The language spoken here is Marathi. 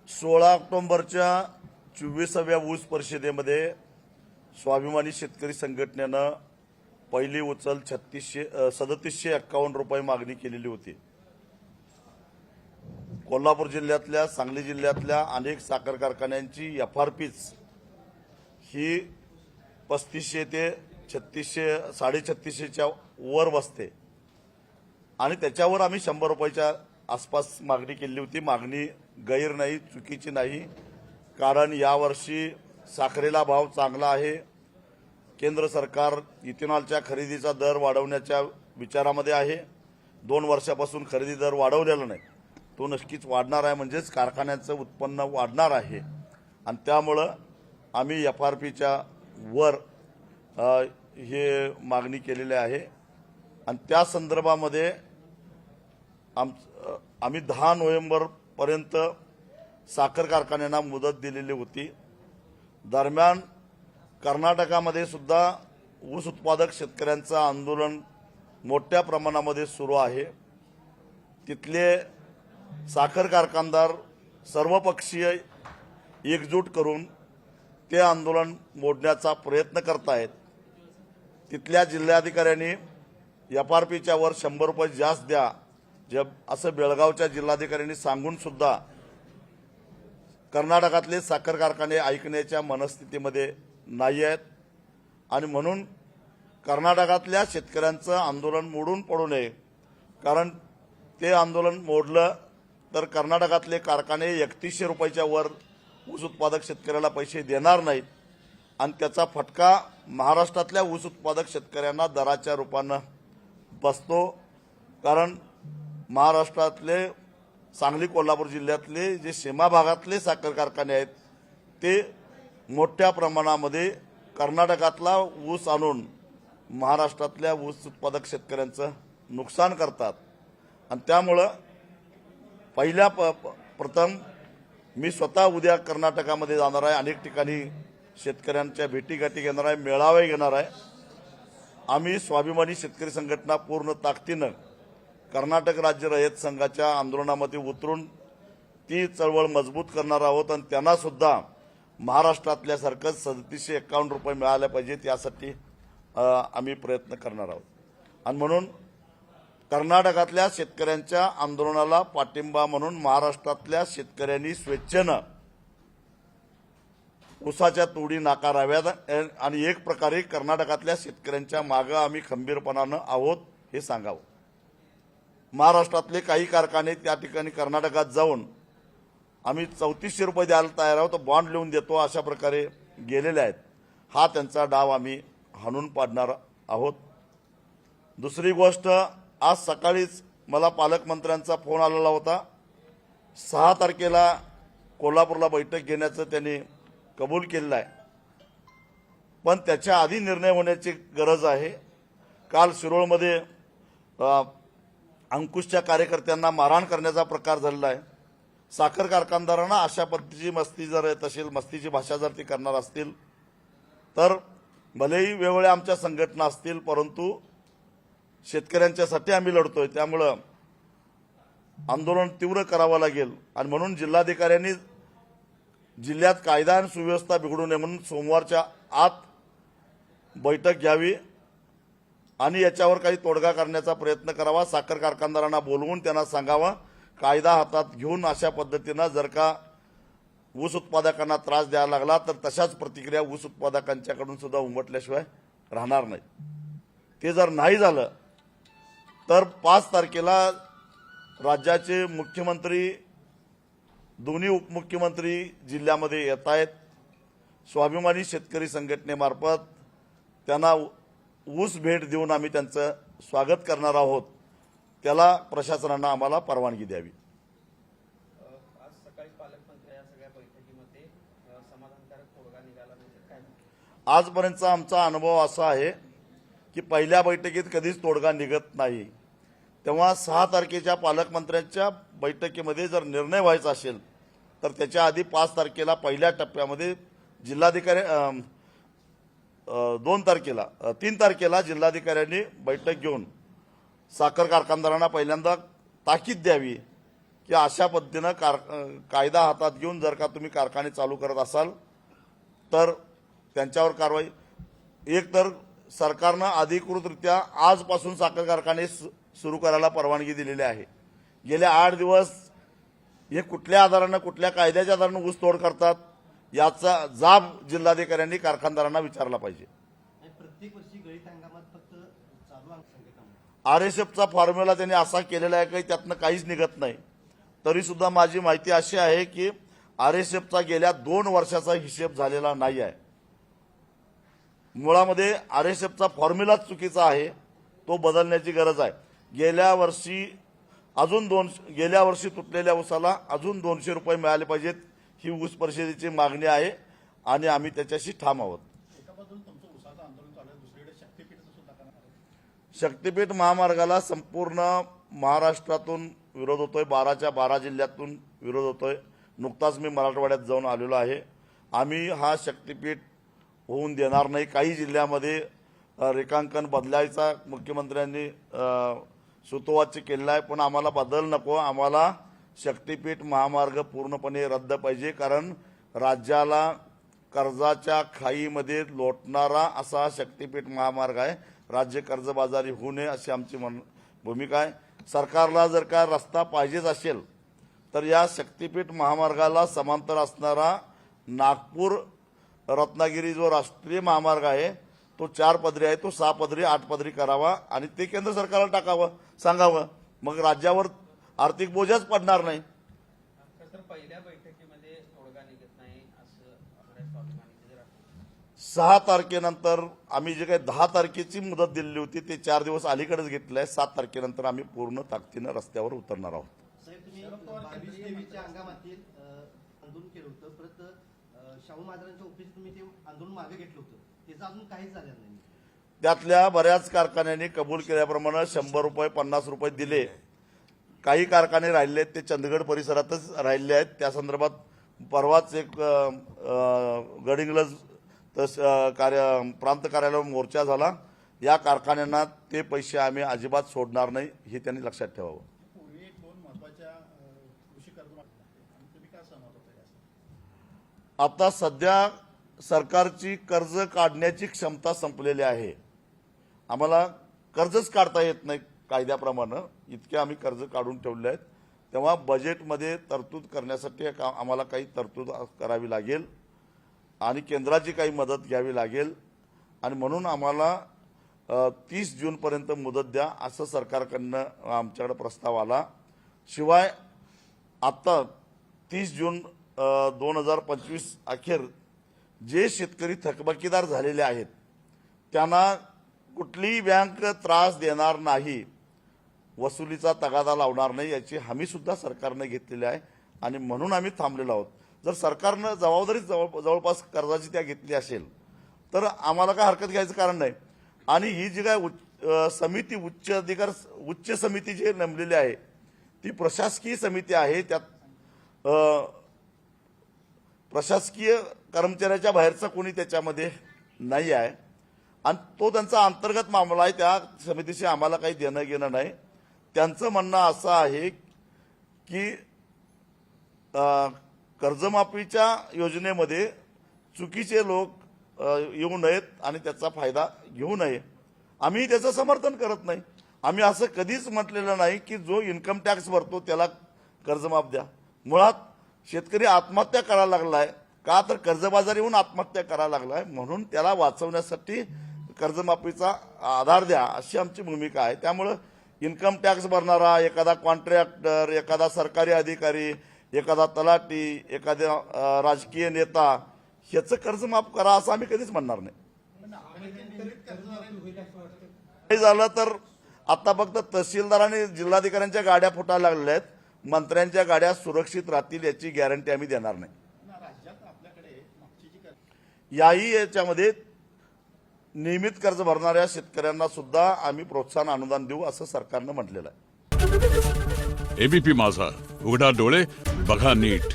16 ऑक्टोबरच्या 24व्या ऊस परिषदेमध्ये स्वाभिमानी शेतकरी संघटनेनं पहिली उचल 3751 रुपये मागणी केलेली होती। कोल्हापूर जिल्ह्यातल्या, सांगली जिल्ह्यातल्या अनेक साखर कारखान्यांची एफआरपीच ही 3500 ते 3600 350च्या वर बसते आणि त्याच्यावर आम्ही 100 रुपयाच्या आसपास मागणी केली होती। मागणी गैर नाही, चुकीची नाही, कारण यावर्षी साखरेला भाव चांगला आहे। केंद्र सरकार इथेनॉलच्या खरेदीचा दर वाढवण्याच्या विचारामध्ये आहे। 2 वर्षापासून खरेदी दर वाढवलेला नाही, तो नक्कीच वाढणार आहे, म्हणजेच कारखान्याचं उत्पन्न वाढणार आहे आणि त्यामुळे आम्ही एफआरपीच्या वर हे मागणी केलेली आहे आणि त्या संदर्भामध्ये आम्ही 10 नोव्हेंबरपर्यंत साखर कारखान्यांना मुदत दिलेली होती। दरम्यान कर्नाटकामध्ये सुद्धा ऊस उत्पादक शेतकऱ्यांचं आंदोलन मोठ्या प्रमाणामध्ये सुरू आहे। तिथले साखर कारखानदार सर्वपक्षीय एकजूट करून ते आंदोलन मोडण्याचा प्रयत्न करत आहेत। तिथल्या जिल्हाधिकाऱ्यांनी एफआरपीच्या वर 100 रुपये जास्त द्या असं बेळगावच्या जिल्हाधिकाऱ्यांनी सांगून सुद्धा कर्नाटकातले साखर कारखाने ऐकण्याच्या मनस्थितीमध्ये नाही आहेत आणि म्हणून कर्नाटकातल्या शेतकऱ्यांचं आंदोलन मोडून पडू नये, कारण ते आंदोलन मोडलं तर कर्नाटकातले कारखाने 3100 रुपयाच्या वर ऊस उत्पादक शेतकऱ्याला पैसे देणार नाहीत आणि त्याचा फटका महाराष्ट्रातल्या ऊस उत्पादक शेतकऱ्यांना दराच्या रूपानं बसतो। कारण महाराष्ट्रातले सांगली कोल्हापूर जिल्ह्यातले जे सीमा भागातले साखर कारखाने आहेत ते मोठ्या प्रमाणामध्ये कर्नाटकातला ऊस आणून महाराष्ट्रातल्या ऊस उत्पादक शेतकऱ्यांचं नुकसान करतात आणि त्यामुळं पहिल्या प्रथम मी स्वतः उद्या कर्नाटकामध्ये जाणार आहे। अनेक ठिकाणी शेतकऱ्यांच्या भेटीगाठी घेणार आहे, मेळावे घेणार आहे। आम्ही स्वाभिमानी शेतकरी संघटना पूर्ण ताकदीनं कर्नाटक राज्य रयत संघाच्या आंदोलनामध्ये उतरून ती चळवळ मजबूत करणार आहोत आणि त्यांना सुद्धा महाराष्ट्रातल्यासारखं 3751 रुपये मिळाले पाहिजेत यासाठी आम्ही प्रयत्न करणार आहोत आणि म्हणून कर्नाटकातल्या शेतकऱ्यांच्या आंदोलनाला पाठिंबा म्हणून महाराष्ट्रातल्या शेतकऱ्यांनी स्वेच्छेनं ऊसाच्या तोडी नाकाराव्यात आणि एक प्रकारे कर्नाटकातल्या शेतकऱ्यांच्या मागे आम्ही खंबीरपणानं आहोत हे सांगावं। महाराष्ट्रातले काही कारखाने त्या ठिकाणी कर्नाटकात जाऊन आम्ही 3400 रुपये द्यायला तयार आहोत, बॉन्ड लिहून देतो अशा प्रकारे गेलेले आहेत। हा त्यांचा डाव आम्ही हाणून पाडणार आहोत। दुसरी गोष्ट, आज सकाळीच मला पालकमंत्र्यांचा फोन आलेला होता। 6 तारखेला कोल्हापूरला बैठक घेण्याचं त्यांनी कबूल केलेलं आहे, पण त्याच्या आधी निर्णय होण्याची गरज आहे। काल शिरोळमध्ये अंकुशच्या कार्यकर्त्यांना मारहाण करण्याचा प्रकार झालेला आहे। साखर कारखानदारांना अशा पद्धतीची मस्ती जर येत असेल, मस्तीची भाषा जर ती करणार असतील तर भलेही वेगवेगळ्या आमच्या संघटना असतील, परंतु शेतकऱ्यांच्यासाठी आम्ही लढतोय, त्यामुळं आंदोलन तीव्र करावं लागेल आणि म्हणून जिल्हाधिकाऱ्यांनी जिल्ह्यात कायदा आणि सुव्यवस्था बिघडू नये म्हणून सोमवारच्या आत बैठक घ्यावी आणि याच्यावर काही तोडगा करण्याचा प्रयत्न करावा। साखर कारखानदारांना बोलवून त्यांना सांगावं, कायदा हातात घेऊन अशा पद्धतीनं जर का ऊस उत्पादकांना त्रास द्यायला लागला तर तशाच प्रतिक्रिया ऊस उत्पादकांच्याकडून सुद्धा उमटल्याशिवाय राहणार नाही। ते जर नाही झालं तर 5 तारखेला राज्याचे मुख्यमंत्री, दोन्ही उपमुख्यमंत्री जिल्ह्यामध्ये येत आहेत। स्वाभिमानी शेतकरी संघटनेमार्फत त्यांना ऊस भेट देऊन आम्ही त्यांचं स्वागत करणार आहोत। त्याला प्रशासनानं आम्हाला परवानगी द्यावी। आज सकाळी पालकमंत्री या सगळ्या बैठकीमध्ये समाधानकारक तोडगा निघाला नाही काय? आजपर्यंतचा आमचा अनुभव असा आहे की पहिल्या बैठकीत कधीच तोडगा निघत नाही, तेव्हा 6 तारखेच्या पालकमंत्र्यांच्या बैठकीमध्ये जर निर्णय व्हायचा असेल तर त्याच्या आधी 5 तारखेला पहिल्या टप्प्यामध्ये जिल्हाधिकारी 3 तारखेला जिल्हाधिकाऱ्यांनी बैठक घेऊन साखर कारखानदारांना पहिल्यांदा ताकीद द्यावी की अशा पद्धतीनं कायदा हातात घेऊन जर का तुम्ही कारखाने चालू करत असाल तर त्यांच्यावर कारवाई. एक तर सरकारनं अधिकृतरित्या आजपासून साखर कारखाने सुरू करायला परवानगी दिलेली आहे. गेले 8 दिवस हे कुठल्या आधारानं, कुठल्या कायद्याच्या आधारानं ऊसतोड करतात याचा जाब जिल्हाधिकाऱ्यांनी कारखानदारांना विचारला पाहिजे. प्रत्येक वर्षी गळीत हंगामात फक्त चालू संघटना आरएसएफचा फॉर्म्युला त्यांनी असा केलेला आहे की त्यातनं काहीच निघत नाही. तरी सुद्धा माझी माहिती अशी आहे की आरएसएफचा गेल्या 2 वर्षाचा हिशेब झालेला नाही आहे. मुळामध्ये आरएसएफचा फॉर्म्युलाच चुकीचा आहे, तो बदलण्याची गरज आहे. गेल्या वर्षी तुटलेल्या ऊसाला अजून 200 रुपये मिळाले पाहिजेत ही ऊस परिषदेची मागणी आहे आणि आम्ही त्याच्याशी ठाम आहोत. शक्तीपीठ महामार्गाला संपूर्ण महाराष्ट्रातून विरोध होतोय, 12च्या 12 जिल्ह्यातून विरोध होतोय. नुकताच मी मराठवाड्यात जाऊन आलेलो आहे. आम्ही हा शक्तीपीठ होऊन देणार नाही. काही जिल्ह्यामध्ये रेखांकन बदलायचा मुख्यमंत्र्यांनी सूतोवाच केलेला आहे, पण आम्हाला बदल नको. आम्हाला शक्तीपीठ महामार्ग पूर्णपणे रद्द पाहिजे, कारण राज्याला कर्जाच्या खाईमध्ये लोटणारा असा शक्तीपीठ महामार्ग आहे. राज्य कर्जबाजारी होऊ नये अशी आमची भूमिका आहे. सरकारला जर का रस्ता पाहिजेच असेल तर या शक्तीपीठ महामार्गाला समांतर असणारा नागपूर रत्नागिरी जो राष्ट्रीय महामार्ग आहे तो 4 पदरी आहे, तो 6 पदरी 8 पदरी करावा आणि ते केंद्र सरकारला टाकावं, सांगावं. मग राज्यावर आर्थिक बोजाच पडणार नाही. तर पहिल्या बैठकीमध्ये तोडगा निघत नाही असं बऱ्याच स्वाभिमानीचे जर 6 तारखेनंतर आम्ही जे काही 10 तारखेची मुदत दिलेली होती ते 4 दिवस अलीकडेच घेतलं आहे. 7 तारखेनंतर आम्ही पूर्ण ताकदीनं रस्त्यावर उतरणार आहोत. साहेब, तुम्ही 22-23च्या हंगामातील आंदोलन केलं होतं, परत शाहू महाराजांच्या ऑफिस तुम्ही ते आंदोलन मागे घेतलं होतं, त्याचं अजून काहीच झालं नाही. त्यातल्या बऱ्याच कारखान्यांनी कबूल केल्याप्रमाणे 100 रुपये 50 रुपये दिले. काही कारखाने राहिले आहेत ते चंदगड परिसरातच राहिले आहेत. त्या संदर्भात परवाच एक गडिंग्लज प्रांत कार्यालयावर मोर्चा झाला. या कारखान्यांना ते पैसे आम्ही अजिबात सोडणार नाही हे त्यांनी लक्षात ठेवावं. आता सध्या सरकारची कर्ज काढण्याची क्षमता संपलेली आहे. आम्हाला कर्जच काढता येत नाही कायद्याप्रमाणे, इतके आम्ही कर्ज काढून ठेवले आहेत. तेव्हा बजेटमध्ये तरतूद करण्यासाठी आम्हाला काही तरतूद करावी लागेल आणि केंद्राची काही मदत घ्यावी लागेल आणि म्हणून आम्हाला 30 जूनपर्यंत मुदत द्या असं सरकारकडनं आमच्याकडे प्रस्ताव आला. शिवाय आता 30 जून 2025 अखेर जे शेतकरी थकबाकीदार झालेले आहेत त्यांना कुठलीही बँक त्रास देणार नाही, वसुलीचा तगादा लावणार नाही याची हमी सुद्धा सरकारने घेतलेली आहे आणि म्हणून आम्ही थांबलेलो आहोत. जर सरकारनं जबाबदारी जवळपास कर्जाची त्या घेतली असेल तर आम्हाला काय हरकत घ्यायचं कारण नाही. आणि ही जी काय समिती उच्च समिती जी नेमलेली आहे ती प्रशासकीय समिती आहे. त्यात प्रशासकीय कर्मचाऱ्याच्या बाहेरचा कोणी त्याच्यामध्ये नाही आहे आणि तो त्यांचा अंतर्गत मामला आहे. त्या समितीशी आम्हाला काही देणं घेणं नाही. त्यांचं म्हणणं असं आहे की कर्जमाफीच्या योजनेमध्ये चुकीचे लोक येऊ नयेत आणि त्याचा फायदा घेऊ नये. आम्ही त्याचं समर्थन करत नाही. आम्ही असं कधीच म्हटलेलं नाही की जो इन्कम टॅक्स भरतो त्याला कर्जमाफ द्या. मुळात शेतकरी आत्महत्या करायला लागलाय का तर कर्जबाजारी होऊन आत्महत्या करायला लागलाय, म्हणून त्याला वाचवण्यासाठी कर्जमाफीचा आधार द्या अशी आमची भूमिका आहे. त्यामुळं इन्कम टॅक्स भरणारा एखादा कॉन्ट्रॅक्टर, एखादा सरकारी अधिकारी, एखादा तलाठी, एखादा राजकीय नेता ह्याचं कर्ज माफ करा असं आम्ही कधीच म्हणणार नाही. काही झालं तर आता फक्त तहसीलदार आणि जिल्हाधिकाऱ्यांच्या गाड्या फुटायला लागलेल्या आहेत. मंत्र्यांच्या गाड्या सुरक्षित राहतील याची गॅरंटी आम्ही देणार नाही. याही याच्यामध्ये नियमित कर्ज भरणाऱ्या शेतकऱ्यांना सुद्धा आम्ही प्रोत्साहन अनुदान देऊ असं सरकारनं म्हटलेलं आहे. एबीपी माझा, उघडा डोळे बघा नीट.